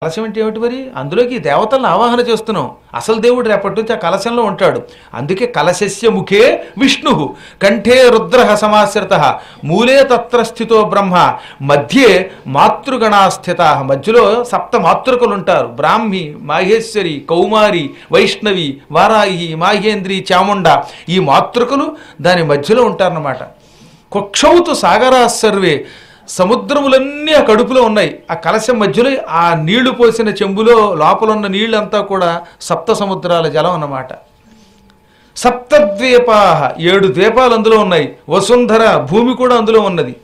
కలశం అంటే ఏమిటి మరి? అందులోకి దేవతలను ఆవాహన చేస్తున్నాం. అసలు దేవుడు రేపటి నుంచి ఆ కలశంలో ఉంటాడు. అందుకే కలశస్య ముఖే విష్ణు కంఠే రుద్ర సమాశ్రిత మూలే తత్ర స్థితో బ్రహ్మ మధ్యే మాతృగణా స్థిత. మధ్యలో సప్త మాతృకలు ఉంటారు. బ్రాహ్మి, మాహేశ్వరి, కౌమారి, వైష్ణవి, వారాహి, మాహేంద్రి, చాముండ. ఈ మాతృకలు దాని మధ్యలో ఉంటారన్నమాట. కుక్షౌతు సాగరా సర్వే, సముద్రములన్నీ ఆ కడుపులో ఉన్నాయి. ఆ కలశం మధ్యలో ఆ నీళ్లు పోసిన చెంబులో లోపల ఉన్న నీళ్ళంతా కూడా సప్త సముద్రాల జలం అన్నమాట. సప్తద్వీపా, 7 ద్వీపాలు అందులో ఉన్నాయి. వసుంధర, భూమి కూడా అందులో ఉన్నది.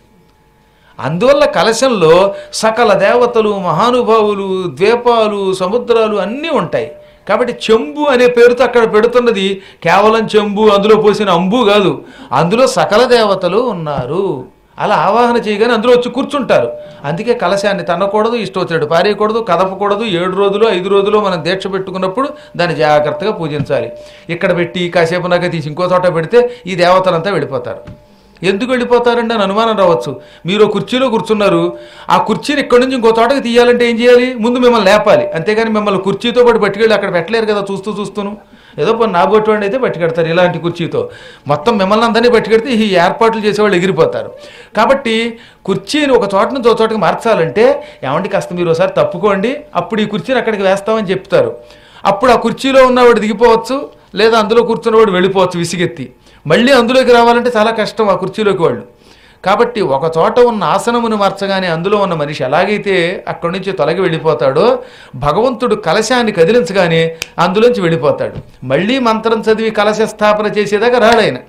అందువల్ల కలశంలో సకల దేవతలు, మహానుభావులు, ద్వీపాలు, సముద్రాలు అన్నీ ఉంటాయి. కాబట్టి చెంబు అనే పేరుతో అక్కడ పెడుతున్నది కేవలం చెంబు, అందులో పోసిన అంబు కాదు. అందులో సకల దేవతలు ఉన్నారు. అలా ఆవాహన చేయగానే అందులో వచ్చి కూర్చుంటారు. అందుకే కలశాన్ని తన్నకూడదు, ఇష్టం వచ్చినట్టు పారేయకూడదు, కదపకూడదు. 7 రోజులు 5 రోజులు మనం దీక్ష పెట్టుకున్నప్పుడు దాన్ని జాగ్రత్తగా పూజించాలి. ఇక్కడ పెట్టి కాసేపు నాక తీసి ఇంకో చోట పెడితే ఈ దేవతలంతా వెళ్ళిపోతారు. ఎందుకు వెళ్ళిపోతారండి అని అనుమానం రావచ్చు. మీరు కుర్చీలో కూర్చున్నారు, ఆ కుర్చీని ఇక్కడి నుంచి ఇంకో చోటకి తీయాలంటే ఏం చేయాలి? ముందు మిమ్మల్ని లేపాలి. అంతేగాని మిమ్మల్ని కుర్చీతో పాటు పట్టుకెళ్ళి అక్కడ పెట్టలేరు కదా. చూస్తూను ఏదో నాబోటివాడిని అయితే పట్టుకెడతారు. ఇలాంటి కుర్చీతో మొత్తం మిమ్మల్ని అందరినీ పట్టుకెడితే ఈ ఏర్పాట్లు చేసేవాళ్ళు ఎగిరిపోతారు. కాబట్టి కుర్చీని ఒక చోట నుంచి ఒక చోటకి మార్చాలంటే ఏమంటే కాస్త మీరు ఒకసారి తప్పుకోండి, అప్పుడు ఈ కుర్చీని అక్కడికి వేస్తామని చెప్తారు. అప్పుడు ఆ కుర్చీలో ఉన్నవాడు దిగిపోవచ్చు, లేదా అందులో కూర్చున్నవాడు వెళ్ళిపోవచ్చు విసిగెత్తి. మళ్ళీ అందులోకి రావాలంటే చాలా కష్టం ఆ కుర్చీలోకి వాళ్ళు. కాబట్టి ఒక చోట ఉన్న ఆసనమును మార్చగానే అందులో ఉన్న మనిషి ఎలాగైతే అక్కడి నుంచి తొలగి వెళ్ళిపోతాడో, భగవంతుడు కలశాన్ని కదిలించగానే అందులోంచి వెళ్ళిపోతాడు. మళ్ళీ మంత్రం చదివి కలశ స్థాపన చేసేదాకా రాడాయన.